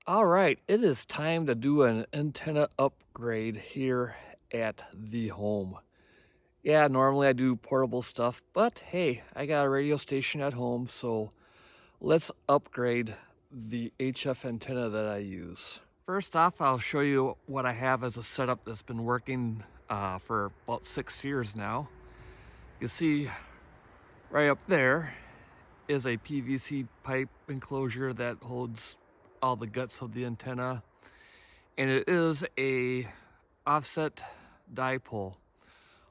All right, it is time to do an antenna upgrade here at the home. Yeah, normally I do portable stuff, but hey, I got a radio station at home, so let's upgrade the HF antenna that I use. First off, I'll show you what I have as a setup that's been working for about 6 years now. You see right up there is a PVC pipe enclosure that holds all the guts of the antenna, and it is a offset dipole.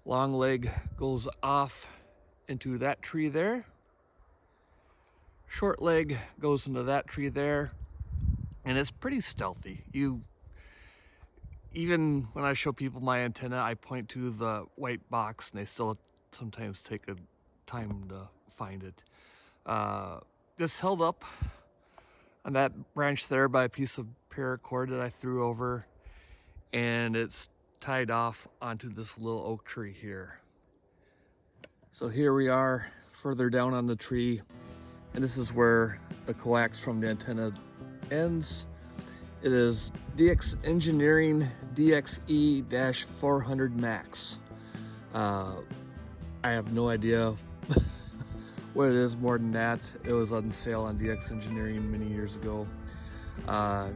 Long leg goes off into that tree there. Short leg goes into that tree there, and it's pretty stealthy. Even when I show people my antenna, I point to the white box, and they still sometimes take a time to find it. This held up on that branch there by a piece of paracord that I threw over, and it's tied off onto this little oak tree here. So here we are further down on the tree, and this is where the coax from the antenna ends. It is DX Engineering DXE-400 Max. I have no idea what it is more than that. It was on sale on DX Engineering many years ago. Got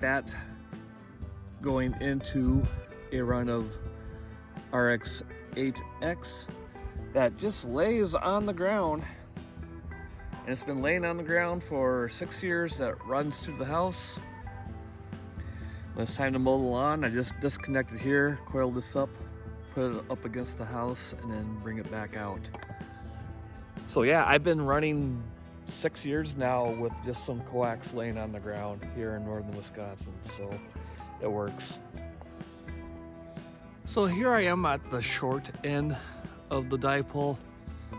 that going into a run of RX-8X that just lays on the ground. And it's been laying on the ground for 6 years. That runs to the house. When it's time to mow the lawn, I just disconnect it here, coil this up, put it up against the house, and then bring it back out. So yeah, I've been running 6 years now with just some coax laying on the ground here in northern Wisconsin, so it works. So here I am at the short end of the dipole. You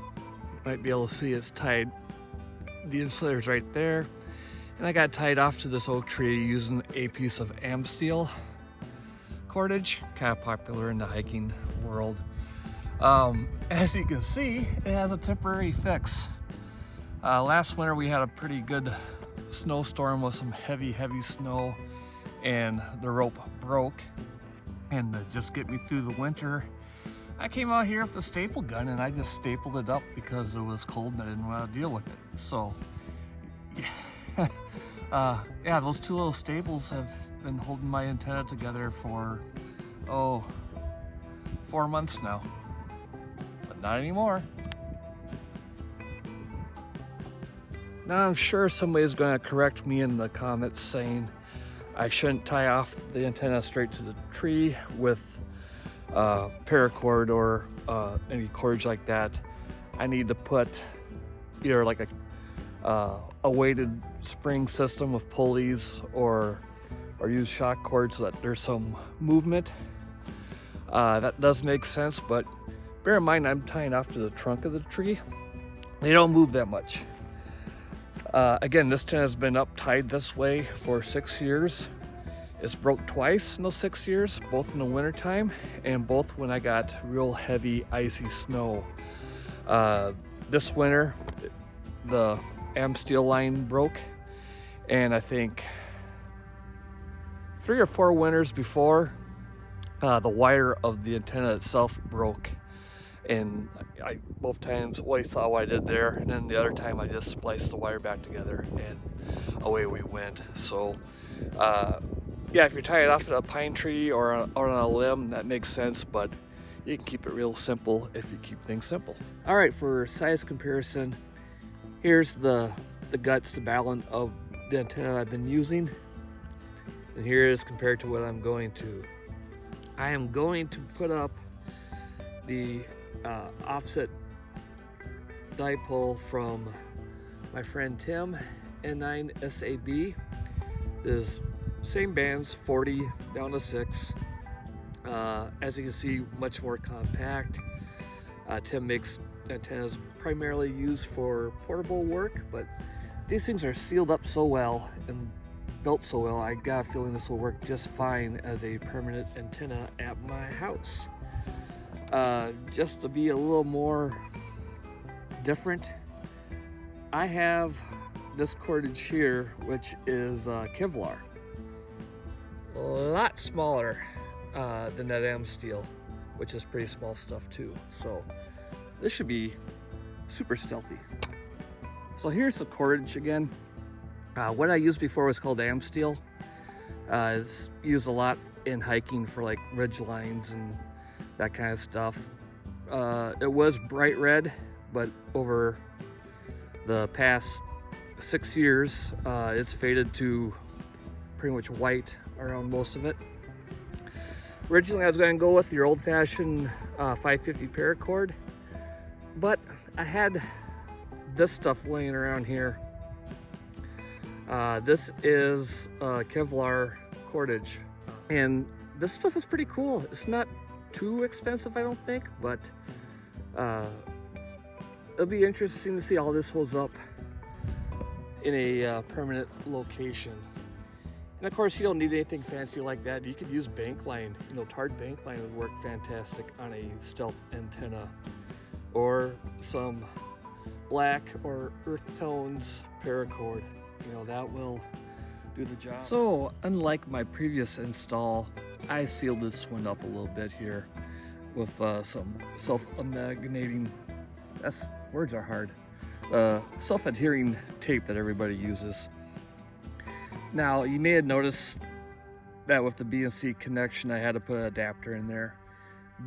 might be able to see it's tied. The insulator's right there, and I got tied off to this oak tree using a piece of Amsteel cordage, kind of popular in the hiking world. As you can see, it has a temporary fix. Last winter we had a pretty good snowstorm with some heavy snow, and the rope broke. And to just get me through the winter, I came out here with the staple gun and I just stapled it up because it was cold and I didn't want to deal with it. So yeah, those two little staples have been holding my antenna together for 4 months now, but not anymore. Now I'm sure somebody's going to correct me in the comments saying I shouldn't tie off the antenna straight to the tree with paracord or any cordage like that. I need to put either like a weighted spring system with pulleys or use shock cord so that there's some movement. That does make sense, but bear in mind I'm tying off to the trunk of the tree. They don't move that much. Again, this antenna has been up tied this way for 6 years. It's broke twice in those 6 years, both in the wintertime and both when I got real heavy icy snow. This winter, the Amsteel line broke, and I think 3 or 4 winters before, the wire of the antenna itself broke. And I both times, well, you saw what I did there, and then the other time I just spliced the wire back together and away we went. So yeah, if you're tying it off at a pine tree or on a limb, that makes sense, but you can keep it real simple if you keep things simple. All right, for size comparison, here's the guts, the balance of the antenna I've been using, and here it is compared to what I'm going to. I am going to put up the offset dipole from my friend Tim, N9SAB. Is same bands, 40 down to 6. As you can see, much more compact. Tim makes antennas primarily used for portable work, but these things are sealed up so well and built so well, I got a feeling this will work just fine as a permanent antenna at my house. Just to be a little more different, I have this cordage here, which is Kevlar. A lot smaller than that M steel, which is pretty small stuff too. So this should be super stealthy. So here's the cordage again. What I used before was called AM steel. It's used a lot in hiking for like ridge lines and that kind of stuff. It was bright red, but over the past 6 years, it's faded to pretty much white around most of it. Originally, I was going to go with your old-fashioned 550 paracord, but I had this stuff laying around here. This is Kevlar cordage, and this stuff is pretty cool. It's not too expensive, I don't think, but it'll be interesting to see how this holds up in a permanent location. And of course, you don't need anything fancy like that. You could use bank line. You know, tarred bank line would work fantastic on a stealth antenna, or some black or earth tones paracord. You know, that will do the job. So unlike my previous install, I sealed this one up a little bit here with some self-amalgamating, words are hard, self-adhering tape that everybody uses. Now, you may have noticed that with the BNC connection, I had to put an adapter in there.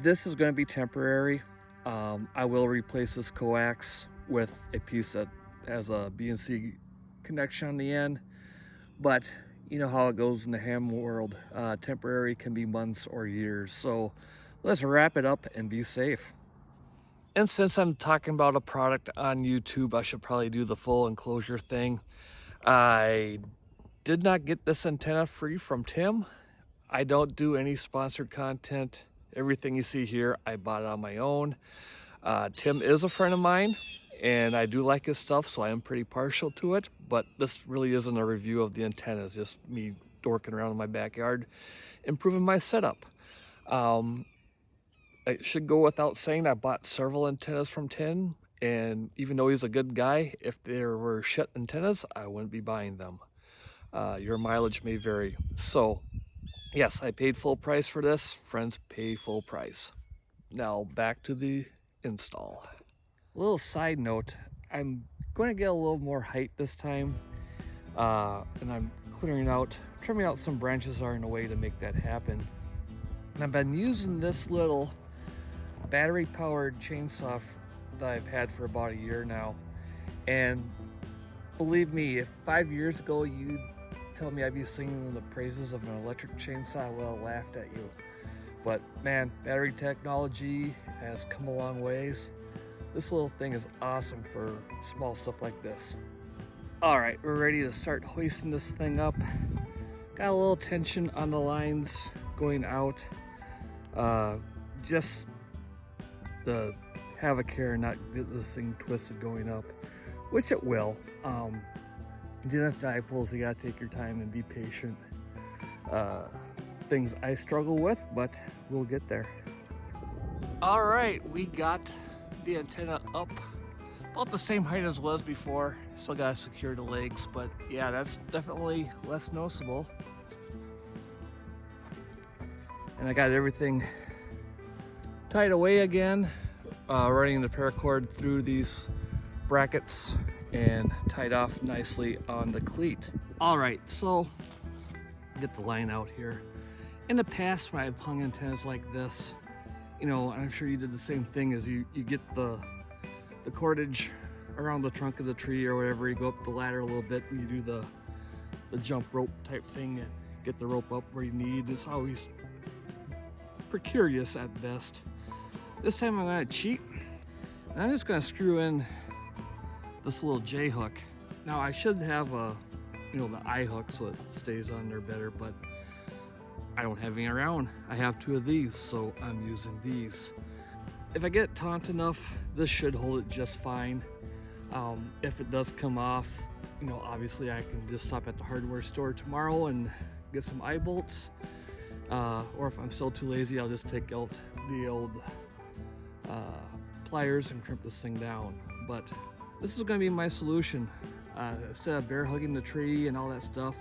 This is going to be temporary. I will replace this coax with a piece that has a BNC connection on the end, but you know how it goes in the ham world. Temporary can be months or years. So let's wrap it up and be safe. And since I'm talking about a product on YouTube, I should probably do the full enclosure thing. I did not get this antenna free from Tim. I don't do any sponsored content. Everything you see here, I bought it on my own. Tim is a friend of mine, and I do like his stuff, so I am pretty partial to it, but this really isn't a review of the antenna. It's just me dorking around in my backyard, improving my setup. It should go without saying, I bought several antennas from Tim, and even though he's a good guy, if there were shit antennas, I wouldn't be buying them. Your mileage may vary. So, yes, I paid full price for this. Friends pay full price. Now, back to the install. A little side note, I'm going to get a little more height this time, and I'm trimming out some branches are in a way to make that happen. And I've been using this little battery-powered chainsaw that I've had for about a year now, and believe me, if 5 years ago you'd tell me I'd be singing the praises of an electric chainsaw, I would have laughed at you. But man, battery technology has come a long ways. This little thing is awesome for small stuff like this. All right, we're ready to start hoisting this thing up. Got a little tension on the lines going out. Just to have a care and not get this thing twisted going up, which it will. Didn't have dipoles, you gotta take your time and be patient. Things I struggle with, but we'll get there. All right, we got the antenna up about the same height as it was before. Still gotta secure the legs, but yeah, that's definitely less noticeable. And I got everything tied away again, running the paracord through these brackets and tied off nicely on the cleat. All right, so get the line out here. In the past, when I've hung antennas like this, you know, I'm sure you did the same thing, is you get the cordage around the trunk of the tree or whatever, you go up the ladder a little bit and you do the jump rope type thing and get the rope up where you need. It's always precarious at best. This time I'm gonna cheat, and I'm just gonna screw in this little J hook. Now I should have the I hook so it stays on there better, but I don't have any around. I have two of these, so I'm using these. If I get it taut enough, this should hold it just fine. If it does come off, obviously I can just stop at the hardware store tomorrow and get some eye bolts. Or if I'm still too lazy, I'll just take out the old pliers and crimp this thing down. But this is going to be my solution. Instead of bear hugging the tree and all that stuff,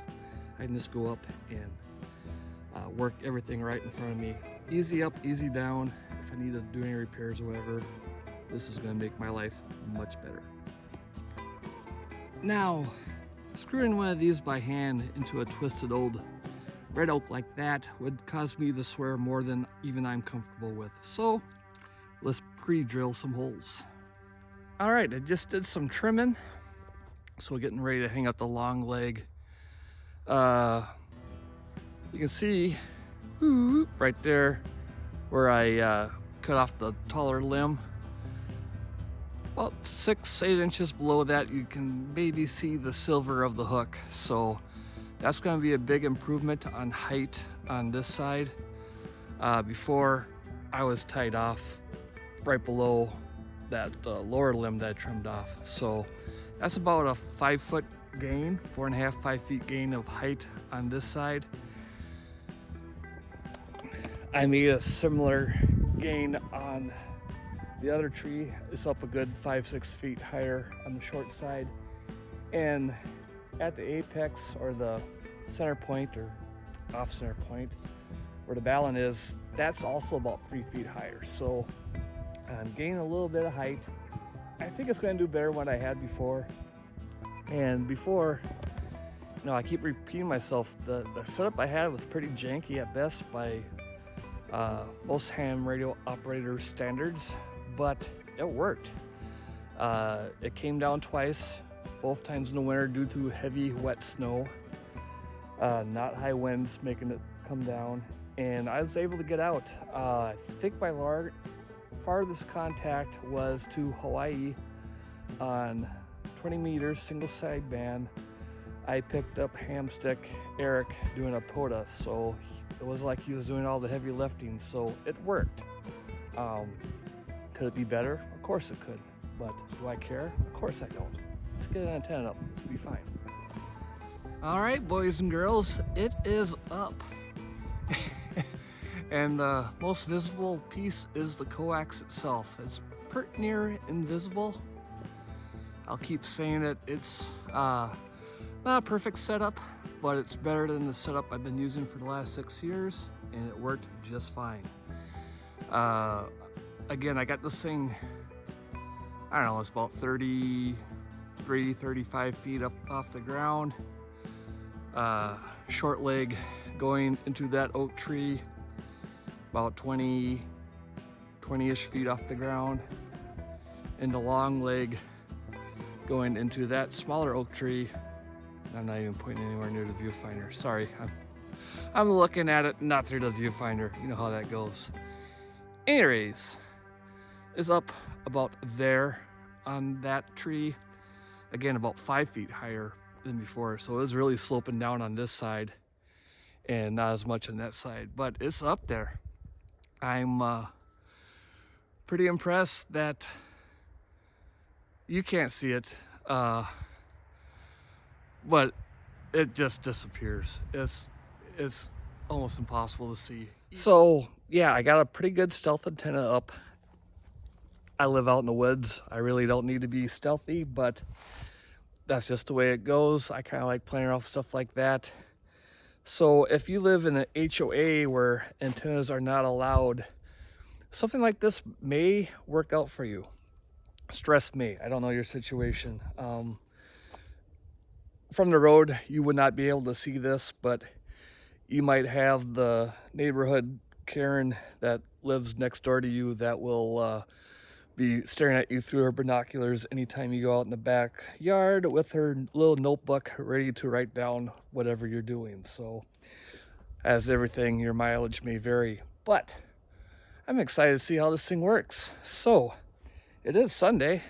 I can just go up and work everything right in front of me. Easy up, easy down. If I need to do any repairs or whatever, this is gonna make my life much better. Now, screwing one of these by hand into a twisted old red oak like that would cause me to swear more than even I'm comfortable with. So let's pre-drill some holes. All right, I just did some trimming. So we're getting ready to hang up the long leg. You can see right there where I cut off the taller limb. About 6-8 inches below that, you can maybe see the silver of the hook. So that's going to be a big improvement on height on this side. Before, I was tied off right below that lower limb that I trimmed off. So that's about a 5-foot gain, 4.5, 5 feet gain of height on this side. I made a similar gain on the other tree. It's up a good 5-6 feet higher on the short side. And at the apex, or the center point, or off center point, where the balun is, that's also about 3 feet higher. So I'm gaining a little bit of height. I think it's going to do better than what I had before. And before, you know, I keep repeating myself, the setup I had was pretty janky at best by most ham radio operator standards, but it worked. It came down twice, both times in the winter due to heavy wet snow, not high winds making it come down, and I was able to get out. I think my farthest contact was to Hawaii on 20 meters single sideband. I picked up Hamstick Eric doing a POTA, so it was like he was doing all the heavy lifting, so it worked. Could it be better? Of course it could, but do I care? Of course I don't. Let's get an antenna up, this will be fine. All right, boys and girls, it is up. And the most visible piece is the coax itself. It's pretty near invisible. I'll keep saying it. It's not a perfect setup, but it's better than the setup I've been using for the last 6 years, and it worked just fine. Again, I got this thing, I don't know, it's about 33, 35 feet up off the ground. Short leg going into that oak tree, about 20-ish feet off the ground, and the long leg going into that smaller oak tree. I'm not even pointing anywhere near the viewfinder. Sorry, I'm looking at it, not through the viewfinder. You know how that goes. Anyways, is up about there on that tree. Again, about 5 feet higher than before. So it was really sloping down on this side and not as much on that side, but it's up there. I'm pretty impressed that you can't see it, but it just disappears. It's almost impossible to see. So yeah, I got a pretty good stealth antenna up. I live out in the woods. I really don't need to be stealthy, but that's just the way it goes. I kind of like playing off stuff like that. So if you live in an HOA where antennas are not allowed, something like this may work out for you. Stress me. I don't know your situation. From the road, you would not be able to see this, but you might have the neighborhood Karen that lives next door to you that will be staring at you through her binoculars anytime you go out in the backyard with her little notebook ready to write down whatever you're doing. So as everything, your mileage may vary, but I'm excited to see how this thing works. So it is Sunday.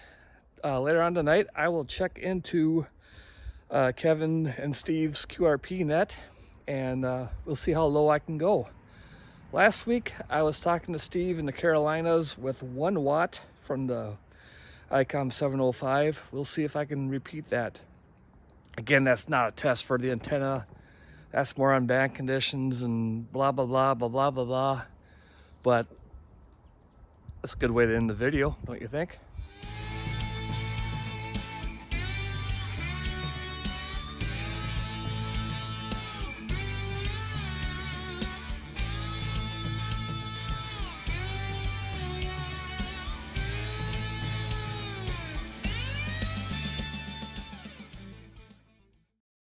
Later on tonight, I will check into Kevin and Steve's QRP net, and we'll see how low I can go. Last week, I was talking to Steve in the Carolinas with 1 watt from the ICOM 705. We'll see if I can repeat that. Again, that's not a test for the antenna. That's more on band conditions and blah, blah, blah, blah, blah, blah, blah. But that's a good way to end the video, don't you think?